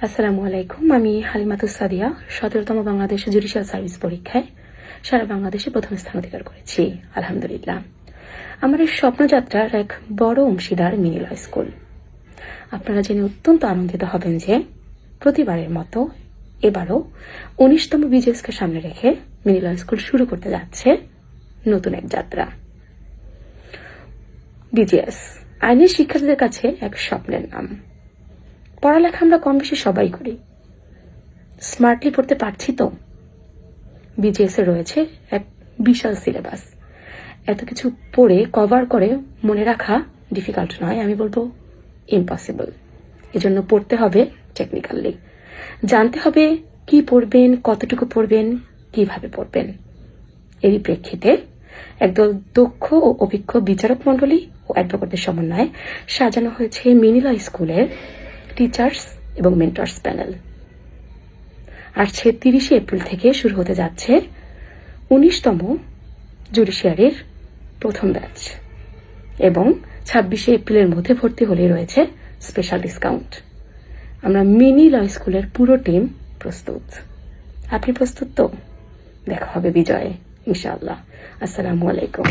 আসসালামু আলাইকুম। আমি হালিমাতুস সাদিয়া 17তম বাংলাদেশ জুডিশিয়াল সার্ভিস পরীক্ষায় সারা বাংলাদেশে প্রথম স্থান অধিকার করেছি, আলহামদুলিল্লাহ। আমার এই স্বপ্নযাত্রার এক বড় অংশীদার মিনি ল স্কুল। আপনারা জেনে অত্যন্ত আনন্দিত হবেন যে প্রতিবারের মতো এবারও 19তম বিজেএসকে সামনে রেখে মিনি ল স্কুল শুরু করতে যাচ্ছে নতুন এক যাত্রা। বিজেএস আইনের শিক্ষার্থীদের কাছে এক স্বপ্নের নাম। পড়ালেখা আমরা কম বেশি সবাই করি, স্মার্টলি পড়তে পারছি তো? বিজেএস এ রয়েছে এক বিশাল সিলেবাস। এত কিছু পড়ে কভার করে মনে রাখা ডিফিকাল্ট নয়, আমি বলবো ইম্পসিবল। এজন্য পড়তে হবে টেকনিক্যালি, জানতে হবে কি পড়বেন, কতটুকু পড়বেন, কিভাবে পড়বেন। এরই প্রেক্ষিতে একদল দক্ষ ও অভিজ্ঞ বিচারক মণ্ডলী ও অ্যাডভোকেটদের সমন্বয়ে সাজানো হয়েছে মিনি ল স্কুলের টিচার্স এবং মেন্টরস প্যানেল। আর 30 এপ্রিল থেকে শুরু হতে যাচ্ছে 19তম জুডিশিয়ারির প্রথম ব্যাচ, এবং 26 এপ্রিলের মধ্যে ভর্তি হলেই রয়েছে স্পেশাল ডিসকাউন্ট। আমরা মিনি ল স্কুলের পুরো টিম প্রস্তুত। আপনি প্রস্তুত তো? দেখা হবে বিজয়ে ইনশাআল্লাহ। আসসালামু আলাইকুম।